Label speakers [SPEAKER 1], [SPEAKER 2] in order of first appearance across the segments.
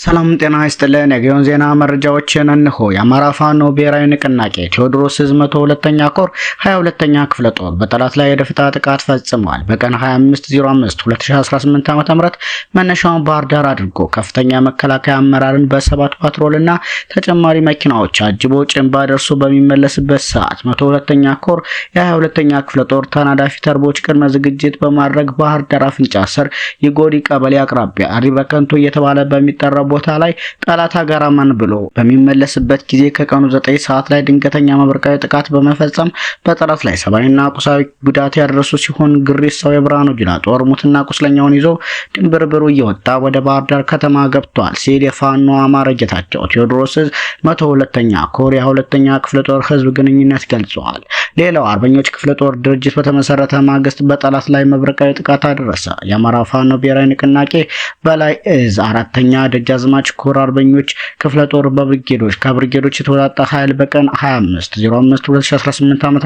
[SPEAKER 1] ሰላም ጤና ይስጥልን። የጊዮን ዜና መረጃዎችን እንሆ። የአማራ ፋኖ ብሔራዊ ንቅናቄ ቴዎድሮስ ዕዝ 102ኛ ኮር 22ኛ ክፍለ ጦር በጠላት ላይ የደፈጣ ጥቃት ፈጽሟል። በቀን 25/05/2018 ዓ.ም መነሻውን ባህር ዳር አድርጎ ከፍተኛ መከላከያ አመራርን በሰባት ፓትሮልና ተጨማሪ መኪናዎች አጅቦ ጭንባ ደርሶ በሚመለስበት ሰዓት 102ኛ ኮር የ22ኛ ክፍለ ጦር ተናዳፊ ተርቦች ቅድመ ዝግጅት በማድረግ ባህር ዳር አፍንጫ ስር የጎዲ ቀበሌ አቅራቢያ አሪበከንቶ እየተባለ በሚጠራ ቦታ ላይ ጠላት አጋራማን ብሎ በሚመለስበት ጊዜ ከቀኑ 9 ሰዓት ላይ ድንገተኛ መብረቃዊ ጥቃት በመፈጸም በጠላት ላይ ሰብአዊና ቁሳዊ ጉዳት ያደረሱ ሲሆን ግሪሳው የብርሃኑ ጁላ ጦር ሙትና ቁስለኛውን ይዞ ድንብርብሩ እየወጣ ወደ ባህር ዳር ከተማ ገብቷል ሲል የፋኖ አማረ ጌታቸው ቴዎድሮስ ዕዝ 102ኛ ኮር የ2ኛ ክፍለ ጦር ህዝብ ግንኙነት ገልጿል። ሌላው አርበኞች ክፍለ ጦር ድርጅት በተመሰረተ ማግስት በጠላት ላይ መብረቃዊ ጥቃት አደረሰ። የአማራ ፋኖ ብሔራዊ ንቅናቄ በላይ ዕዝ 4ኛ ደጃዝማች ኮር አርበኞች ክፍለ ጦር ከብርጌዶች የተወጣጣ ኃይል በቀን 25/05/2018 ዓ.ም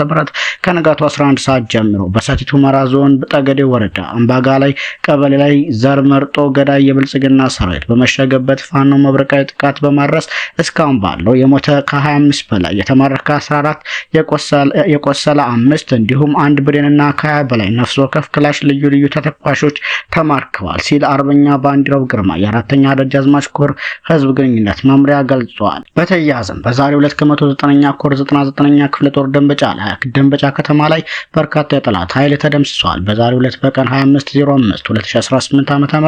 [SPEAKER 1] ከንጋቱ 11 ሰዓት ጀምሮ በሰቲት ሁመራ ዞን ጠገዴ ወረዳ አምባጋ ላይ ቀበሌ ላይ ዘር መርጦ ገዳይ የብልጽግና ሰራዊት በመሸገበት ፋኖ መብረቃዊ ጥቃት በማድረስ እስካሁን ባለው የሞተ ከ25 በላይ የተማረከ 14 የቆሰለ 5 እንዲሁም አንድ ብሬንና ከ20 በላይ ነፍስ ወከፍ ክላሽ ልዩ ተተኳሾች ተማርከዋል ሲል አርበኛ ባንዲራው ግርማ የ4ኛ ደጃዝማች ኮር ህዝብ ግንኙነት መምሪያ ገልጿል። በተያያዘም በዛሬው ዕለት ከ109ኛ ኮር 99ኛ ክፍለ ጦር ደንበጫ ከተማ ላይ በርካታ የጠላት ኃይል ተደምስሷል። በዛሬው ዕለት በቀን 25/05/2018 ዓ.ም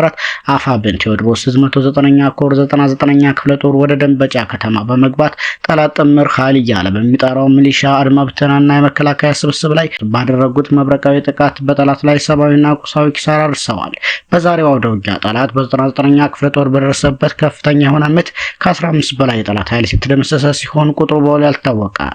[SPEAKER 1] አፋብን ቴዎድሮስ ዕዝ 109ኛ ኮር 99ኛ ክፍለ ጦር ወደ ደንበጫ ከተማ በመግባት ጠላት ጥምር ኃይል እያለ በሚጠራው ሚሊሻ አድማ ብተናና የመከላከያ ስብስብ ላይ ባደረጉት መብረቃዊ ጥቃት በጠላት ላይ ሰብአዊና ቁሳዊ ኪሳራ አድርሰዋል። በዛሬው አውደ ውጊያ ጠላት በ99ኛ ክፍለ ጦር በደረሰበት ከፍተኛ የሆነ ምት ከ15 በላይ የጠላት ኃይል ሲተደመሰሰ ሲሆን ቁጥሩ በውል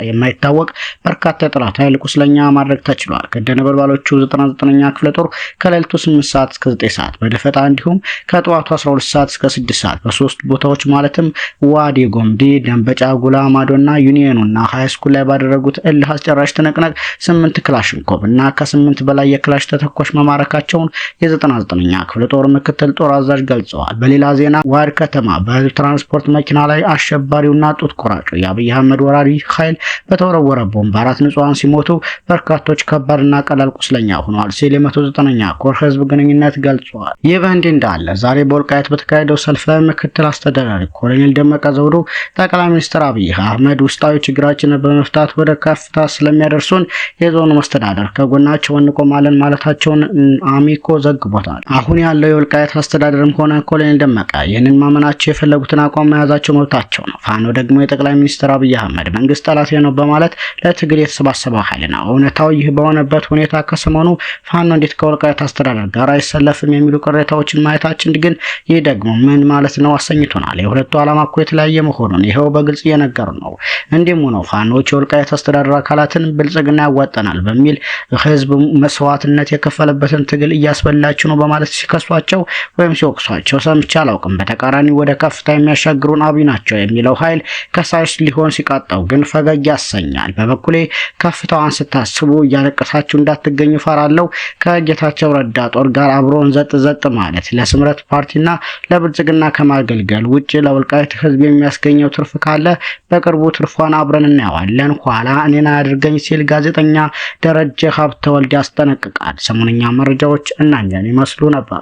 [SPEAKER 1] የማይታወቅ በርካታ የጠላት ኃይል ቁስለኛ ማድረግ ተችሏል። ከደነበልባሎቹ 99ኛ ክፍለ ጦር ከሌሊቱ 8 ሰዓት እስከ 9 ሰዓት በደፈጣ እንዲሁም ከጠዋቱ 12 ሰዓት እስከ 6 ሰዓት በሶስት ቦታዎች ማለትም ዋዲ ጎምዲ፣ ደንበጫ፣ ጉላ ማዶና ዩኒየኑና ሃይስኩል ላይ ባደረጉት እልህ አስጨራሽ ትንቅንቅ 8 ክላሽንኮቭ እና ከ8 በላይ የክላሽ ተተኳሽ መማረካቸውን የ99ኛ ክፍለ ጦር ምክትል ጦር አዛዥ ገልጸዋል። በሌላ ዜና ዋድ ከተማ በህዝብ ትራንስፖርት መኪና ላይ አሸባሪውና ጡት ቆራጩ የአብይ አህመድ ወራሪ ኃይል በተወረወረ ቦምብ 4 ንጹሃን ሲሞቱ በርካቶች ከባድና ቀላል ቁስለኛ ሆነዋል ሲል የ109ኛ ኮር ህዝብ ግንኙነት ገልጿል። ይህ በእንዲህ እንዳለ ዛሬ በወልቃይት በተካሄደው ሰልፍ ላይ ምክትል አስተዳዳሪ ኮሎኔል ደመቀ ዘውዱ ጠቅላይ ሚኒስትር አብይ አህመድ ውስጣዊ ችግራችንን በመፍታት ወደ ከፍታ ስለሚያደርሱን የዞኑ መስተዳደር ከጎናቸው እንቆማለን ማለታቸውን አሚኮ ዘግቦታል። አሁን ያለው የወልቃይት አስተዳደርም ሆነ ኮሎኔል ደመቀ ይህንን ማመናቸው የፈለጉትን አቋም መያዛቸው መብታቸው ነው። ፋኖ ደግሞ የጠቅላይ ሚኒስትር አብይ አህመድ መንግስት ጠላቴ ነው በማለት ለትግል የተሰባሰበው ኃይል ነው። እውነታው ይህ በሆነበት ሁኔታ ከሰሞኑ ፋኖ እንዴት ከወልቃይት አስተዳደር ጋር አይሰለፍም የሚሉ ቅሬታዎችን ማየታችን ግን ይህ ደግሞ ምን ማለት ነው አሰኝቶናል። የሁለቱ ዓላማ እኮ የተለያየ መሆኑን ይኸው በግልጽ እየነገሩ ነው። እንዲህም ሆነው ፋኖች የወልቃይት አስተዳደር አካላትን ብልጽግና ያዋጠናል በሚል ህዝብ መስዋዕትነት የከፈለበትን ትግል እያስበላችሁ ነው በማለት ሲከሷቸው ወይም ሲወቅሷቸው ሰምቼ አላውቅም። በተቃራኒ ወደ ከፍታ የሚያሻግሩን አብይ ናቸው የሚለው ኃይል ከሳሽ ሊሆን ሲቃጣው ግን ፈገግ ያሰኛል። በበኩሌ ከፍታዋን ስታስቡ እያለቀሳችሁ እንዳትገኙ ፈራለሁ። ከጌታቸው ረዳ ጦር ጋር አብሮን ዘጥ ማለት ለስምረት ፓርቲና ለብልጽግና ከማገልገል ውጪ ለወልቃይት ህዝብ የሚያስገኘው ትርፍ ካለ በቅርቡ ትርፏን አብረን እናየዋለን። ኋላ እኔን አያድርገኝ ሲል ጋዜጠኛ ደረጀ ሀብተወልድ ያስጠነቅቃል። ሰሞነኛ መረጃዎች እናኛን ይመስሉ ነበር።